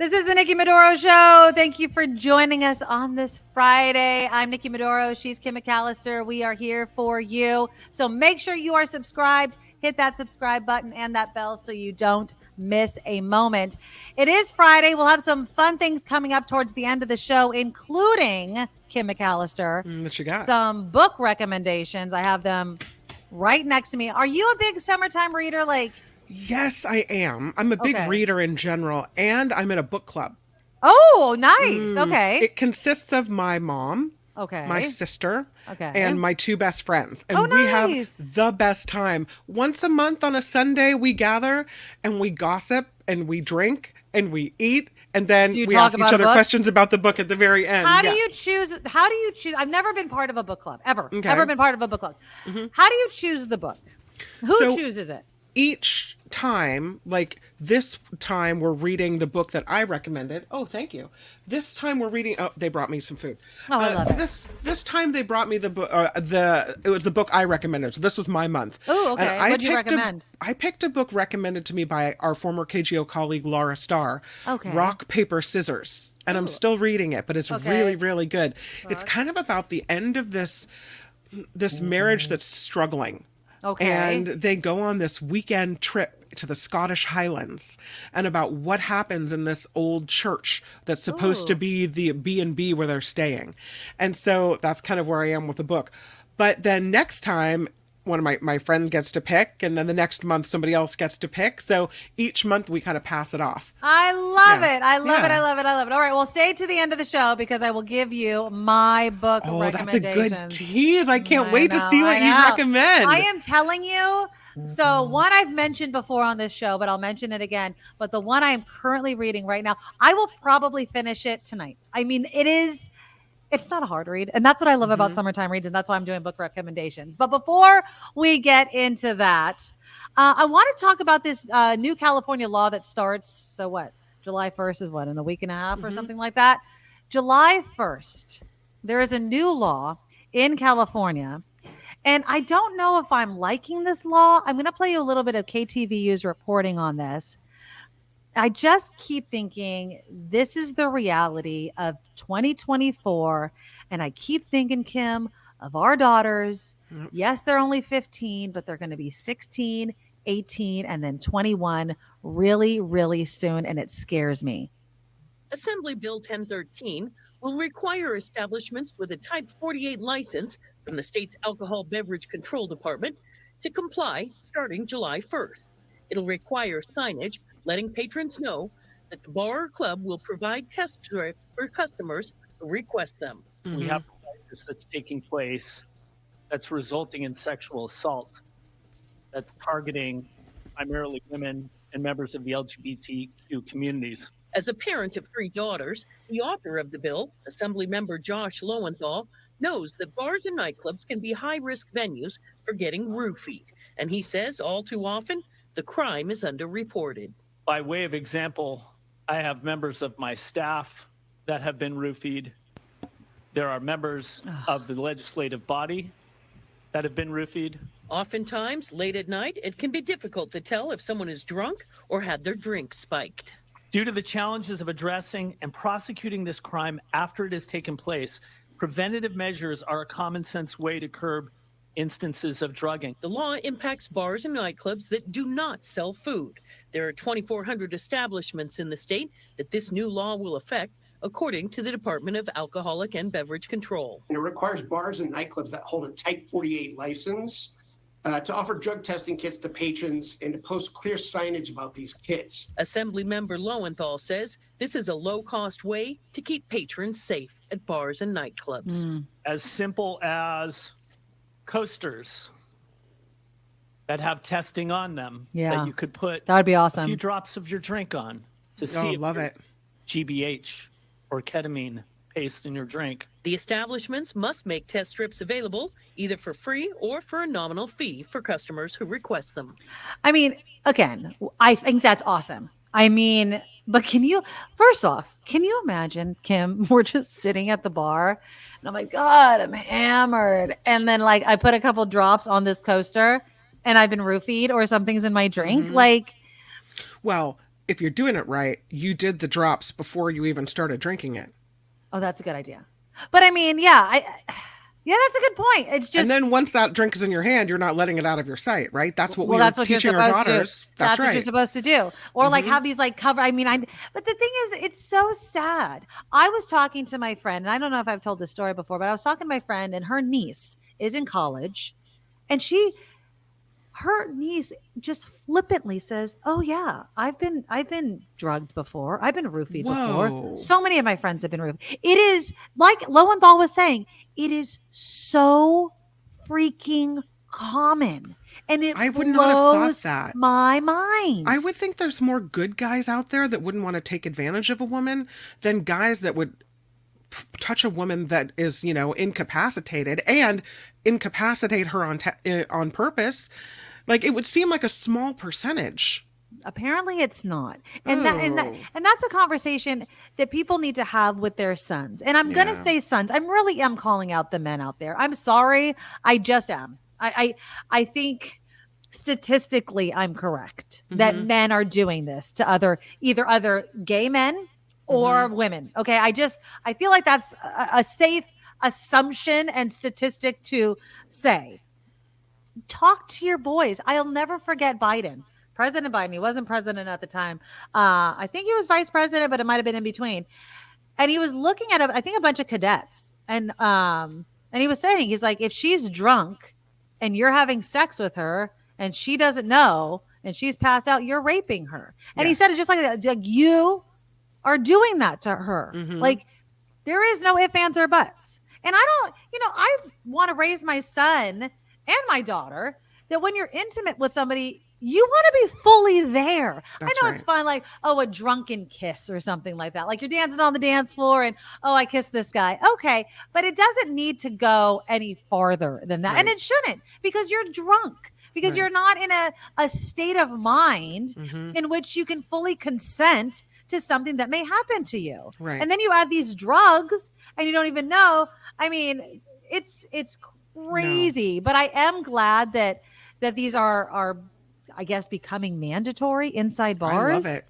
This is the Nikki Medoro Show. Thank you for joining us on this Friday. I'm Nikki Medoro. She's Kim McAllister. We are here for you. So make sure you are subscribed. Hit that subscribe button and that bell so you don't miss a moment. It is Friday. We'll have some fun things coming up towards the end of the show, including Kim McAllister. What you got? Some book recommendations. I have them right next to me. Are you a big summertime reader? Yes, I am. I'm a big reader in general, and I'm in a book club. Oh, nice. Okay. It consists of my mom, my sister, and my two best friends. And we have the best time. Once a month on a Sunday, we gather and we gossip and we drink and we eat. And then we ask each other questions about the book at the very end. How do you choose? I've never been part of a book club, ever. Ever been part of a book club. How do you choose the book? Who chooses it? Each time, like this time, we're reading the book that I recommended. Oh, thank you. This time we're reading. Oh, they brought me some food. Oh, I love it. This time they brought me the book. It was the book I recommended. So this was my month. Oh, okay. What'd you recommend? I picked a book recommended to me by our former KGO colleague Laura Starr. Okay. Rock, Paper, Scissors, and I'm still reading it, but it's really, really good. It's kind of about the end of this marriage that's struggling. Okay. And they go on this weekend trip to the Scottish Highlands and about what happens in this old church that's supposed to be the B&B where they're staying. And so that's kind of where I am with the book. But then next time, one of my friend gets to pick, and then the next month somebody else gets to pick. So each month we kind of pass it off. I love it. I love it. I love it. I love it. All right. Well, stay to the end of the show because I will give you my book recommendations. That's a good tease. I can't wait to see what you recommend. I am telling you. So one I've mentioned before on this show, but I'll mention it again. But the one I am currently reading right now, I will probably finish it tonight. I mean, it's not a hard read. And that's what I love about summertime reads. And that's why I'm doing book recommendations. But before we get into that, I want to talk about this new California law that starts. So what? July 1st is what? In a week and a half or something like that? July 1st, there is a new law in California. And I don't know if I'm liking this law. I'm going to play you a little bit of KTVU's reporting on this. I just keep thinking this is the reality of 2024. And I keep thinking, Kim, of our daughters. Yes, they're only 15, but they're going to be 16, 18, and then 21 really, really soon. And it scares me. Assembly Bill 1013 will require establishments with a Type 48 license from the state's Alcohol Beverage Control Department to comply starting July 1st. It'll require signage letting patrons know that the bar or club will provide test strips for customers who request them. We have a crisis that's taking place that's resulting in sexual assault, that's targeting primarily women and members of the LGBTQ communities. As a parent of 3 daughters, the author of the bill, Assemblymember Josh Lowenthal, knows that bars and nightclubs can be high-risk venues for getting roofied. And he says all too often, the crime is underreported. By way of example, I have members of my staff that have been roofied. There are members of the legislative body that have been roofied. Oftentimes, late at night, it can be difficult to tell if someone is drunk or had their drink spiked. Due to the challenges of addressing and prosecuting this crime after it has taken place, preventative measures are a common sense way to curb instances of drugging. The law impacts bars and nightclubs that do not sell food. There are 2,400 establishments in the state that this new law will affect, according to the Department of Alcoholic and Beverage Control. And it requires bars and nightclubs that hold a Type 48 license to offer drug testing kits to patrons and to post clear signage about these kits. Assemblymember Lowenthal says this is a low-cost way to keep patrons safe at bars and nightclubs. As simple as coasters that have testing on them that you could put that would be awesome. A few drops of your drink on to see if love it. GBH or ketamine paste in your drink. The establishments must make test strips available either for free or for a nominal fee for customers who request them. I mean, again, I think that's awesome. I mean, but first off, can you imagine, Kim, we're just sitting at the bar and I'm like, God, I'm hammered. And then I put a couple drops on this coaster and I've been roofied or something's in my drink. Well, if you're doing it right, you did the drops before you even started drinking it. Oh, that's a good idea. But I mean, yeah, yeah, that's a good point. It's just, and then once that drink is in your hand, you're not letting it out of your sight, right? That's what well, we are that's what you're teaching our supposed to do. daughters. That's right. what you're supposed to do. Or like have these like cover. I mean, but the thing is, it's so sad. I was talking to my friend, and I don't know if I've told this story before, but I was talking to my friend, and her niece is in college, and her niece just flippantly says, "Oh yeah, I've been drugged before. I've been roofied Whoa. before. So many of my friends have been roofied." It is like Lowenthal was saying, it is so freaking common, and it I would not have thought blows that. my mind. I would think there's more good guys out there that wouldn't want to take advantage of a woman than guys that would touch a woman that is, incapacitated and incapacitate her on purpose. Like, it would seem like a small percentage. Apparently it's not. And that's a conversation that people need to have with their sons. And I'm going to say sons. I really am calling out the men out there. I'm sorry. I just am. I think statistically I'm correct that men are doing this to either other gay men or women. Okay. I feel like that's a safe assumption and statistic to say. Talk to your boys. I'll never forget President Biden. He wasn't president at the time. I think he was vice president, but it might have been in between. And he was looking at a bunch of cadets, and he was saying, he's like, if she's drunk and you're having sex with her and she doesn't know and she's passed out, you're raping her. And he said it just like that. Like, you are doing that to her. Like, there is no ifs, ands, or buts. And I want to raise my son and my daughter that when you're intimate with somebody, you want to be fully there. That's I know right. it's fun, like, a drunken kiss or something like that. Like, you're dancing on the dance floor and, I kissed this guy. Okay. But it doesn't need to go any farther than that. Right. And it shouldn't, because you're drunk, because you're not in a state of mind in which you can fully consent to something that may happen to you. Right. And then you add these drugs and you don't even know. I mean, it's crazy. No. But I am glad that these are I guess becoming mandatory inside bars. I love it.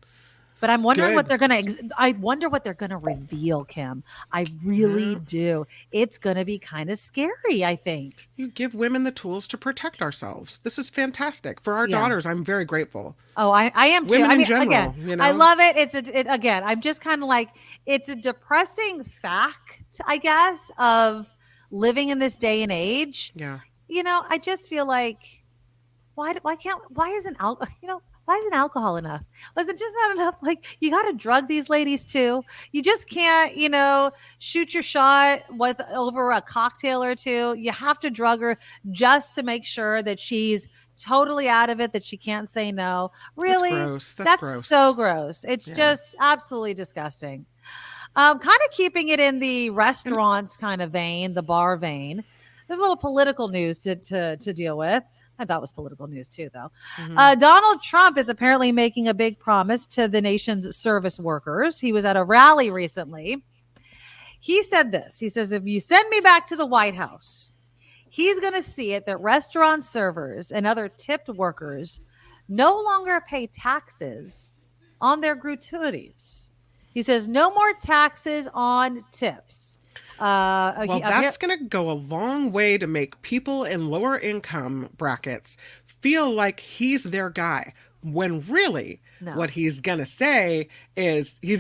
But I'm wondering what they're gonna reveal, Kim. I really do. It's gonna be kind of scary, I think. You give women the tools to protect ourselves. This is fantastic. For our daughters, I'm very grateful. Oh, I am too. Women I mean, in general, again, I love it. Again, I'm just kind of like, it's a depressing fact, I guess, of living in this day and age. Yeah. I just feel like, why isn't alcohol enough? Was it just not enough? Like, you got to drug these ladies too. You just can't, shoot your shot over a cocktail or two. You have to drug her just to make sure that she's totally out of it, that she can't say no. Really? That's gross. That's gross. So gross. It's just absolutely disgusting. Kind of keeping it in the restaurants kind of vein, the bar vein. There's a little political news to deal with. I thought it was political news too, though. Donald Trump is apparently making a big promise to the nation's service workers. He was at a rally recently. He said this. He says, if you send me back to the White House, he's going to see it that restaurant servers and other tipped workers no longer pay taxes on their gratuities. He says, no more taxes on tips. That's going to go a long way to make people in lower income brackets feel like he's their guy, when really what he's going to say is he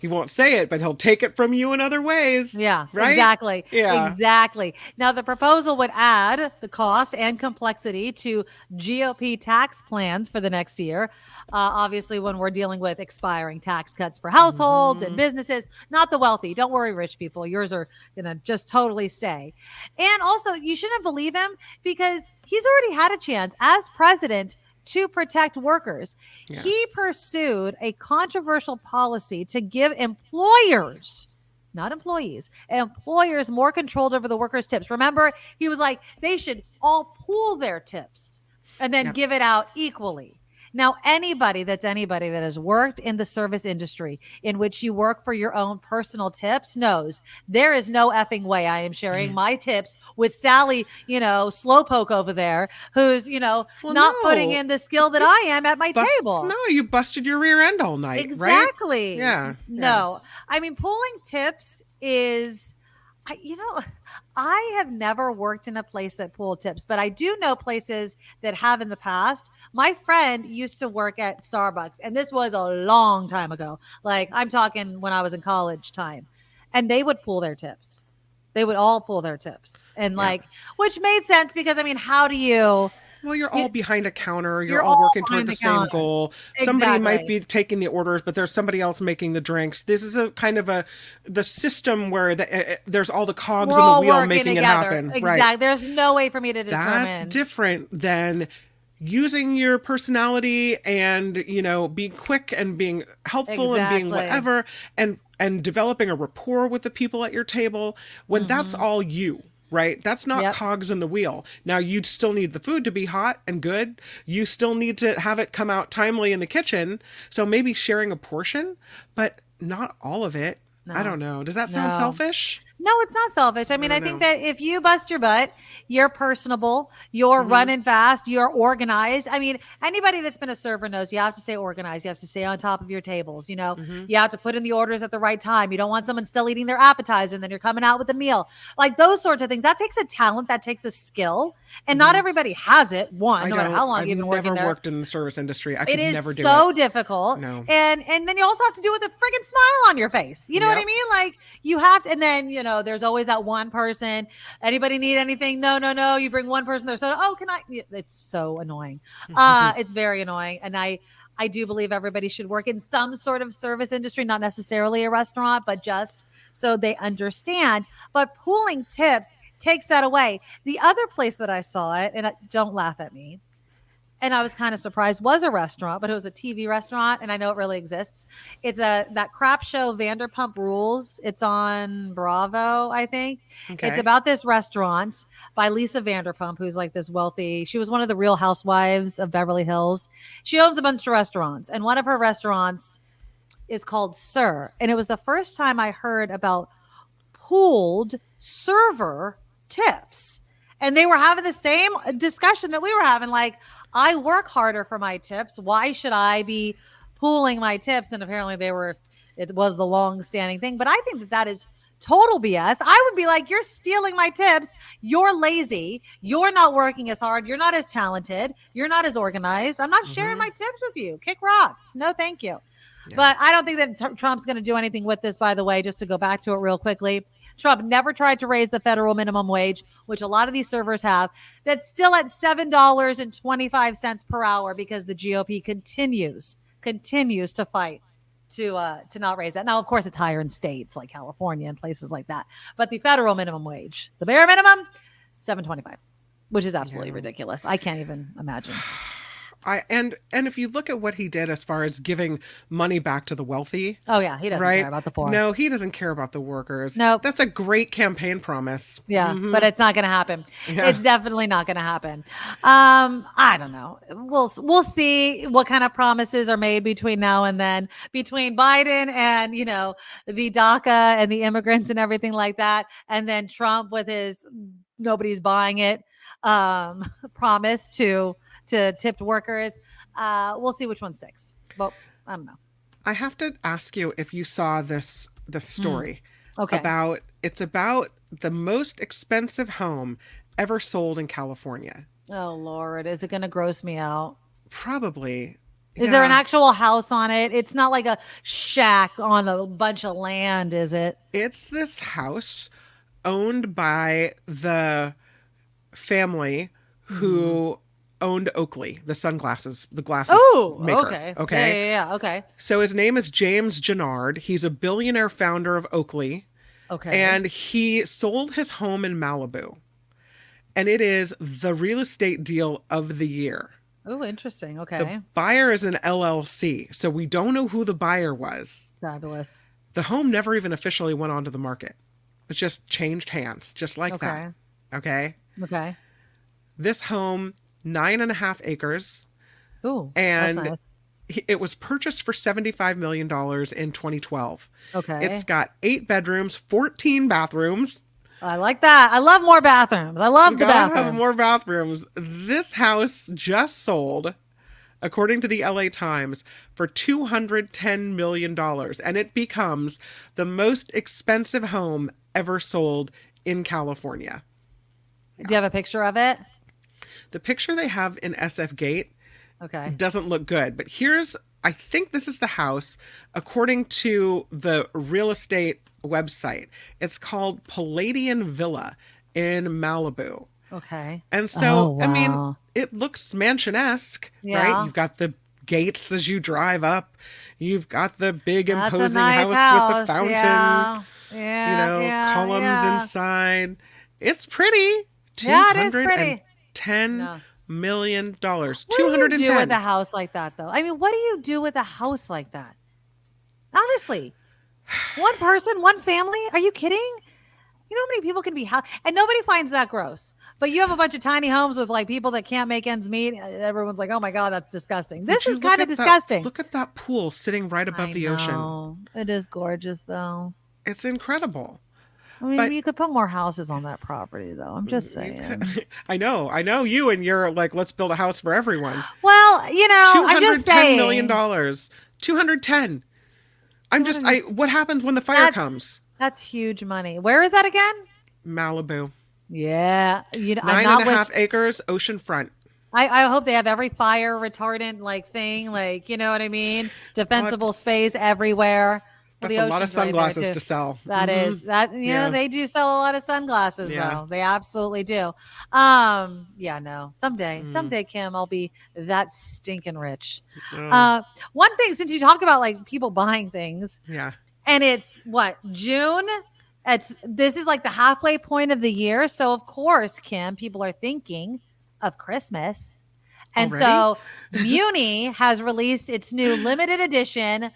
won't say it, but he'll take it from you in other ways. Yeah, right? Exactly. Yeah. Exactly. Now, the proposal would add the cost and complexity to GOP tax plans for the next year. Obviously, when we're dealing with expiring tax cuts for households and businesses, not the wealthy. Don't worry, rich people. Yours are going to just totally stay. And also, you shouldn't believe him, because he's already had a chance as president to protect workers. Yeah. He pursued a controversial policy to give employers, not employees, employers more control over the workers' tips. Remember, he was like, they should all pool their tips and then give it out equally. Now, anybody that has worked in the service industry in which you work for your own personal tips knows there is no effing way I am sharing my tips with Sally, Slowpoke over there, who's, Well, not putting no, in the skill that I am at my table. No, you busted your rear end all night, right? Exactly. Yeah. No, I mean, pulling tips is, I have never worked in a place that pulled tips, but I do know places that have in the past. My friend used to work at Starbucks, and this was a long time ago. Like, I'm talking when I was in college time, and they would pull their tips. They would all pull their tips, and which made sense because, I mean, how do you? Well, you're all behind a counter. You're You're all all working toward behind the the same counter. goal. Somebody might Exactly. be taking the orders, but there's somebody else making the drinks. This is a kind of the system where there's all the cogs We're in the all wheel working making it together. happen. Exactly. Right. There's no way for me to determine. That's different than using your personality and, being quick and being helpful and being whatever and developing a rapport with the people at your table when that's all you. Right? That's not cogs in the wheel. Now, you'd still need the food to be hot and good. You still need to have it come out timely in the kitchen. So maybe sharing a portion, but not all of it. No. I don't know. Does that sound selfish? No, it's not selfish. I mean, I think know. that if you bust your butt, you're personable, you're running fast, you're organized. I mean, anybody that's been a server knows you have to stay organized. You have to stay on top of your tables. You have to put in the orders at the right time. You don't want someone still eating their appetizer and then you're coming out with a meal. Like those sorts of things. That takes a talent, that takes a skill. And not everybody has it. No matter how long you've been working there. I've never worked in the service industry. I could never do it. It is so difficult. No. And then you also have to do it with a friggin' smile on your face. You know what I mean? Like you have to, and then, there's always that one person. Anybody need anything? No. You bring one person there. So, can I? It's so annoying. It's very annoying. And I do believe everybody should work in some sort of service industry, not necessarily a restaurant, but just so they understand. But pooling tips takes that away. The other place that I saw it, and don't laugh at me, and I was kind of surprised, was a restaurant, but it was a TV restaurant, and I know it really exists. It's that crap show Vanderpump Rules. It's on Bravo, I think. Okay. It's about this restaurant by Lisa Vanderpump, who's like this wealthy. She was one of the Real Housewives of Beverly Hills. She owns a bunch of restaurants, and one of her restaurants is called Sir. And it was the first time I heard about pooled server tips. And they were having the same discussion that we were having, like, I work harder for my tips. Why should I be pooling my tips? And apparently it was the long-standing thing. But I think that is total BS. I would be like, you're stealing my tips. You're lazy. You're not working as hard. You're not as talented. You're not as organized. I'm not sharing my tips with you. Kick rocks. No, thank you. Yeah. But I don't think that Trump's going to do anything with this, by the way, just to go back to it real quickly. Trump never tried to raise the federal minimum wage, which a lot of these servers have. That's still at $7.25 per hour because the GOP continues to fight to not raise that. Now, of course, it's higher in states like California and places like that. But the federal minimum wage, the bare minimum, $7.25, which is absolutely ridiculous. I can't even imagine. And if you look at what he did as far as giving money back to the wealthy. Oh, yeah. He doesn't care about the poor. No, he doesn't care about the workers. No. Nope. That's a great campaign promise. Yeah, but it's not going to happen. Yeah. It's definitely not going to happen. I don't know. We'll see what kind of promises are made between now and then, between Biden and, the DACA and the immigrants and everything like that. And then Trump with his nobody's buying it promise to tipped workers. We'll see which one sticks. But I don't know. I have to ask you if you saw this story. Okay. It's about the most expensive home ever sold in California. Oh Lord, is it going to gross me out? Probably. Is there an actual house on it? It's not like a shack on a bunch of land, is it? It's this house owned by the family who owned Oakley, the sunglasses, the glasses maker. Okay. Yeah. Okay. So his name is James Gennard. He's a billionaire founder of Oakley. Okay. And he sold his home in Malibu. And it is the real estate deal of the year. Oh, interesting. Okay. The buyer is an LLC, so we don't know who the buyer was. Fabulous. The home never even officially went onto the market. It's just changed hands, just like that. Okay. Okay. This home, 9.5 acres, Ooh, that's And nice. it was purchased for $75 million in 2012. Okay. It's got 8 bedrooms, 14 bathrooms. I like that. I love more bathrooms. I love You the gotta have bathrooms. more bathrooms. This house just sold, according to the LA Times, for $210 million. And it becomes the most expensive home ever sold in California. Do you have a picture of it? The picture they have in SF Gate Okay. doesn't look good, but I think this is the house, according to the real estate website. It's called Palladian Villa in Malibu. Okay. And so, Oh, I mean, wow. it looks mansion-esque, right? Yeah. You've got the gates as you drive up. You've got the big That's a imposing nice house with the fountain, Yeah. Yeah. columns Yeah. inside. It's pretty. Yeah, it is pretty. $210 No. million. What do you do 210. with a house like that, though? I mean, what do you do with a house like that? Honestly, one person, one family? Are you kidding? You know how many people can be and nobody finds that gross. But you have a bunch of tiny homes with like people that can't make ends meet. Everyone's like, "Oh my god, that's disgusting." This Would you is look kind of at that- disgusting. Look at that pool sitting right above the ocean. know. It is gorgeous, though. It's incredible. I mean, But- you could put more houses on that property, though. I'm just saying. I know you, and you're like, let's build a house for everyone. Well, I'm just $210 saying. million. 210. What happens when the fire That's- comes? That's huge money. Where is that again? Malibu. Yeah, I'm 9.5 acres, oceanfront. I hope they have every fire retardant thing, you know what I mean? Defensible space everywhere. Well, That's the a lot of ocean's right there, sunglasses too. to sell. That Mhm. is that. Yeah. They do sell a lot of sunglasses, Yeah. though. They absolutely do. No. Someday, Kim, I'll be that stinking rich. Oh, One thing, since you talk about like people buying things, yeah. and it's what, June? This is like the halfway point of the year. So of course, Kim, people are thinking of Christmas. And so Muni has released its new limited edition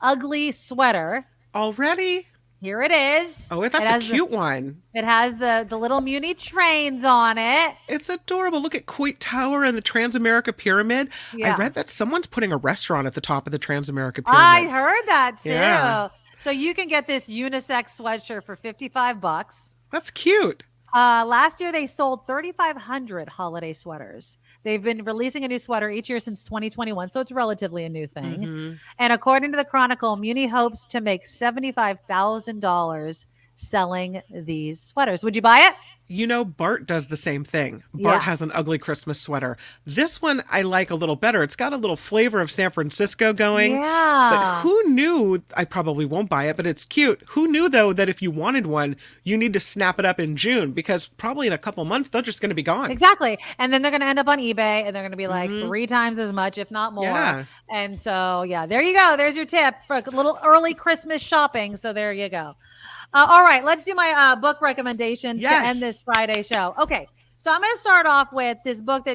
ugly sweater. Already? Here it is. Oh, that's a cute one. It has the little Muni trains on it. It's adorable. Look at Coit Tower and the Transamerica Pyramid. Yeah. I read that someone's putting a restaurant at the top of the Transamerica Pyramid. I heard that too. Yeah. So you can get this unisex sweatshirt for $55. That's cute. Last year they sold 3,500 holiday sweaters. They've been releasing a new sweater each year since 2021, so it's relatively a new thing. Mhm. And according to the Chronicle, Muni hopes to make $75,000 selling these sweaters. Would you buy it? You know, Bart does the same thing. Bart Yeah. has an ugly Christmas sweater. This one I like a little better. It's got a little flavor of San Francisco going. Yeah. But who knew? I probably won't buy it, but it's cute. Who knew, though, that if you wanted one, you need to snap it up in June, because probably in a couple months, they're just going to be gone. Exactly. And then they're going to end up on eBay and they're going to be like Mhm. 3 times as much, if not more. Yeah. And so, yeah, there you go. There's your tip for a little early Christmas shopping. So there you go. All right, let's do my book recommendations to end this Friday show. Okay, so I'm going to start off with this book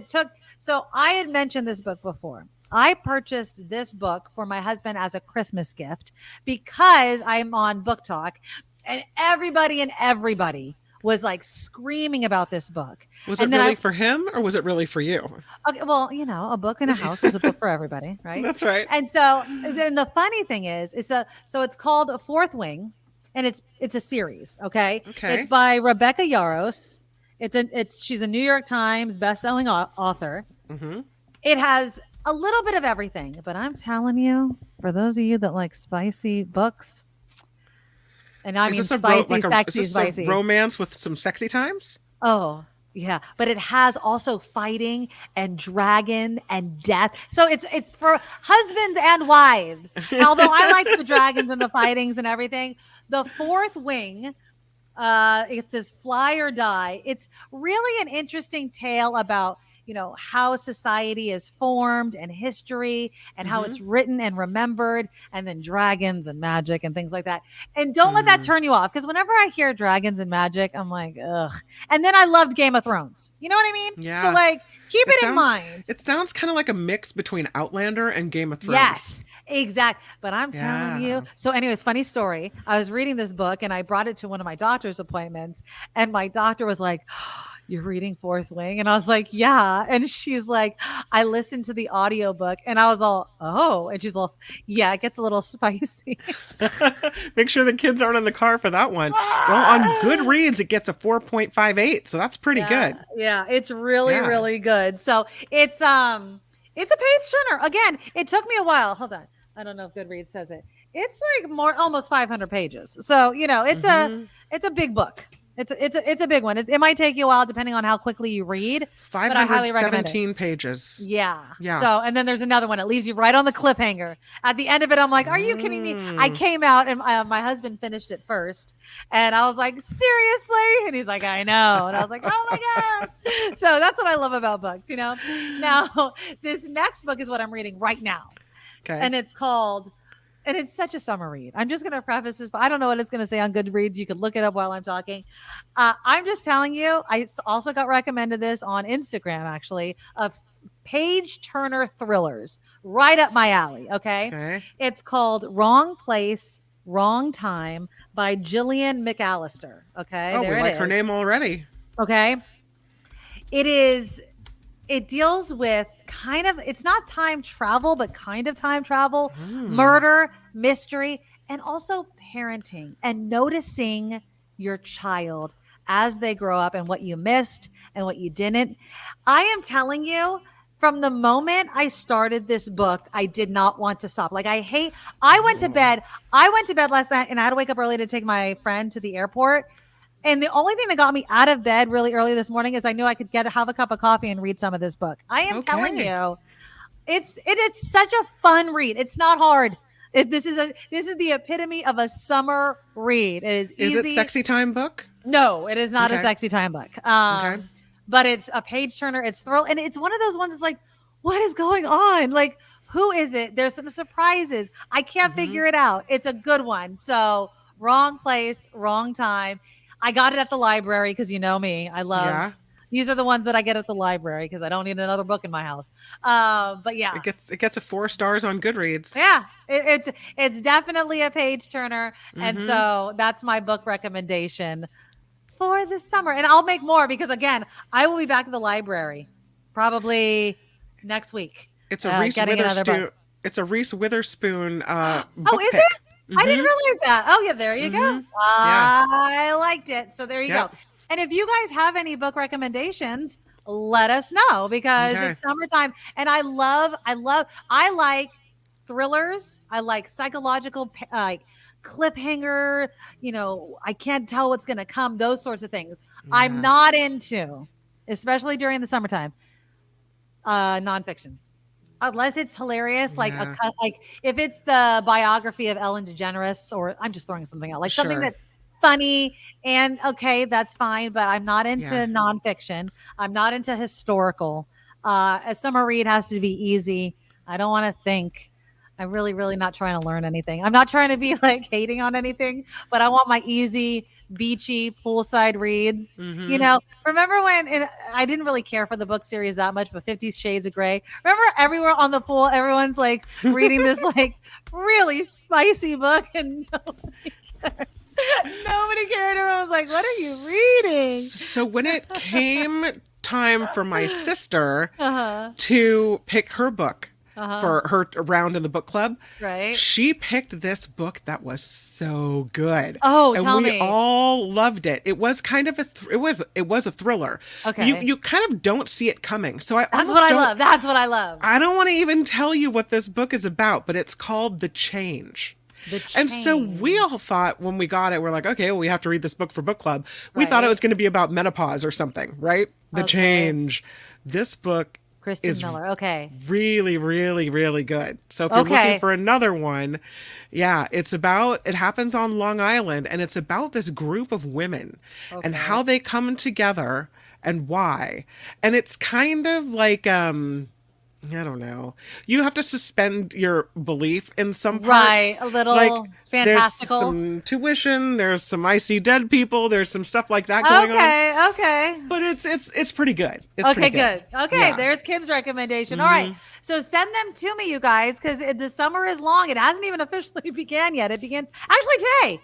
so I had mentioned this book before. I purchased this book for my husband as a Christmas gift because I'm on Book Talk, and everybody was like screaming about this book. Was it really for him, or was it really for you? Okay, well, a book in a house is a book for everybody, right? That's right. And so then the funny thing is so it's called Fourth Wing, and it's a series. Okay. It's by Rebecca Yarros. She's a New York Times bestselling author. Mm-hmm. It has a little bit of everything, but I'm telling you, for those of you that like spicy books, and I mean spicy, sexy, spicy. A romance with some sexy times? Oh, yeah, but it has also fighting and dragon and death. So it's for husbands and wives. Although I like the dragons and the fightings and everything. The Fourth Wing, it says Fly or Die. It's really an interesting tale about, how society is formed and history and how it's written and remembered, and then dragons and magic and things like that. And don't let that turn you off, because whenever I hear dragons and magic, I'm like, ugh. And then I loved Game of Thrones. You know what I mean? Yeah. So like, keep it in mind. It sounds kind of like a mix between Outlander and Game of Thrones. Yes, exact. But I'm telling you. So anyways, funny story. I was reading this book and I brought it to one of my doctor's appointments, and my doctor was like, you're reading Fourth Wing? And I was like, yeah. And she's like, I listened to the audiobook. And I was all, oh. And she's all, yeah, it gets a little spicy. Make sure the kids aren't in the car for that one. Well, on Goodreads, it gets a 4.58, so that's pretty good. Yeah, it's really, really good. So it's a page turner. Again, it took me a while. Hold on. I don't know if Goodreads says it. It's like almost 500 pages. So, it's a big book. It's a big one. It might take you a while depending on how quickly you read. 517 pages. Yeah. So, and then there's another one. It leaves you right on the cliffhanger. At the end of it, I'm like, are you kidding me? I came out and my husband finished it first. And I was like, seriously? And he's like, I know. And I was like, oh my God. So that's what I love about books, Now, this next book is what I'm reading right now. Okay. And it's called... And it's such a summer read. I'm just going to preface this, but I don't know what it's going to say on Goodreads. You could look it up while I'm talking. I'm just telling you, I also got recommended this on Instagram, actually, of page turner thrillers. Right up my alley, okay? It's called Wrong Place, Wrong Time by Jillian McAllister, okay? Oh, we like her name already. Okay. It deals with it's not time travel, but kind of time travel, murder, mystery, and also parenting and noticing your child as they grow up and what you missed and what you didn't. I am telling you, from the moment I started this book, I did not want to stop. Like I went to bed last night and I had to wake up early to take my friend to the airport. And the only thing that got me out of bed really early this morning is I knew I could have a cup of coffee and read some of this book. I am telling you, it's such a fun read. It's not hard. This is the epitome of a summer read. It is easy. Is it sexy time book? No, it is not a sexy time book. But it's a page turner. It's thrill, and it's one of those ones that's like, what is going on? Like, who is it? There's some surprises. I can't figure it out. It's a good one. So, Wrong Place, Wrong Time. I got it at the library because you know me. I love these are the ones that I get at the library because I don't need another book in my house. But yeah, it gets a 4 stars on Goodreads. Yeah, it's definitely a page turner, and so that's my book recommendation for the summer. And I'll make more because again, I will be back at the library probably next week. It's a Reese Witherspoon. It's a Reese Witherspoon. Book is pick. it? I didn't realize that. Oh, yeah, there you go. I liked it. So there you go. And if you guys have any book recommendations, let us know because it's summertime. And I like thrillers. I like psychological, cliffhanger, I can't tell what's going to come, those sorts of things. Yeah. I'm not into, especially during the summertime, nonfiction. Unless it's hilarious, like if it's the biography of Ellen DeGeneres, or I'm just throwing something out, like something that's funny and okay, that's fine. But I'm not into nonfiction. I'm not into historical. A summer read has to be easy. I don't want to think. I'm really, really not trying to learn anything. I'm not trying to be like hating on anything, but I want my easy, beachy, poolside reads. Remember when I didn't really care for the book series that much, but 50 Shades of Grey. Remember everywhere on the pool, everyone's like reading this like really spicy book and nobody cared. Everyone was like, what are you reading? So when it came time for my sister to pick her book, for her round in the book club, right? She picked this book that was so good. Oh, and tell me. We all loved it. It was kind of it was a thriller. Okay, you kind of don't see it coming. So that's what I love. That's what I love. I don't want to even tell you what this book is about, but it's called The Change. And so we all thought when we got it, we're like, okay, well, we have to read this book for book club. We thought it was going to be about menopause or something, right? The Change. This book Kristen Miller. Okay. Really, really, really good. So if you're looking for another one, it happens on Long Island, and it's about this group of women and how they come together and why. And it's kind of like, I don't know. You have to suspend your belief in some parts. Right, a little like, fantastical. There's some tuition. There's some I see dead people. There's some stuff like that going on. Okay. But it's pretty good. It's pretty good. Okay, there's Kim's recommendation. All right, so send them to me, you guys, because the summer is long. It hasn't even officially began yet. It begins actually today.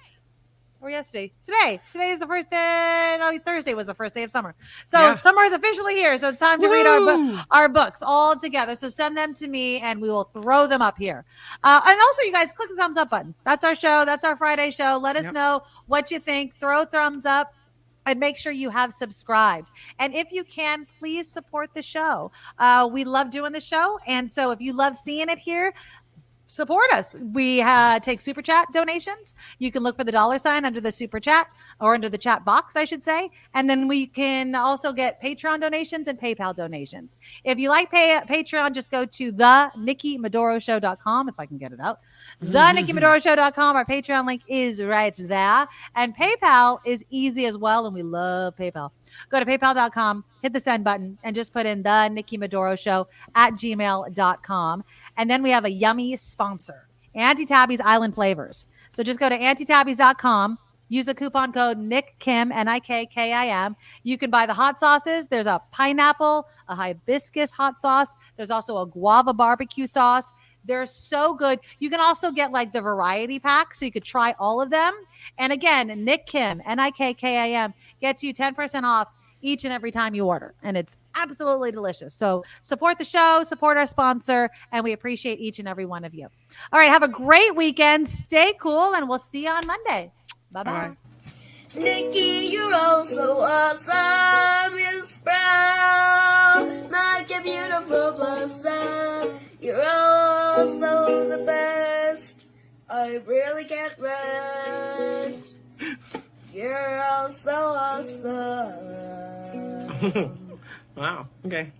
or yesterday. Today is the first day. No, Thursday was the first day of summer. So summer is officially here. So it's time to read our books all together. So send them to me and we will throw them up here. And also, you guys, click the thumbs up button. That's our show. That's our Friday show. Let us know what you think. Throw thumbs up. And make sure you have subscribed. And if you can, please support the show. We love doing the show. And so if you love seeing it here, support us. We take super chat donations. You can look for the $sign under the super chat, or under the chat box, I should say. And then we can also get Patreon donations and PayPal donations. If you like Patreon, just go to thenikkimedoroshow.com, if I can get it out. thenikkimedoroshow.com. Our Patreon link is right there. And PayPal is easy as well, and we love PayPal. Go to paypal.com, hit the send button, and just put in the Nikki Medoro Show at gmail.com. And then we have a yummy sponsor, Auntie Tabby's Island Flavors. So just go to auntietabbies.com, use the coupon code NIKKIM, NIKKIM. You can buy the hot sauces. There's a pineapple, a hibiscus hot sauce. There's also a guava barbecue sauce. They're so good. You can also get like the variety pack, so you could try all of them. And again, Nick Kim, NIKKIM, gets you 10% off each and every time you order. And it's absolutely delicious. So support the show, support our sponsor, and we appreciate each and every one of you. All right, have a great weekend. Stay cool, and we'll see you on Monday. Bye-bye. Nikki, you're all so awesome. You're proud, like a beautiful blossom. You're also the best. I really can't rest. You're all so awesome. Wow. Okay.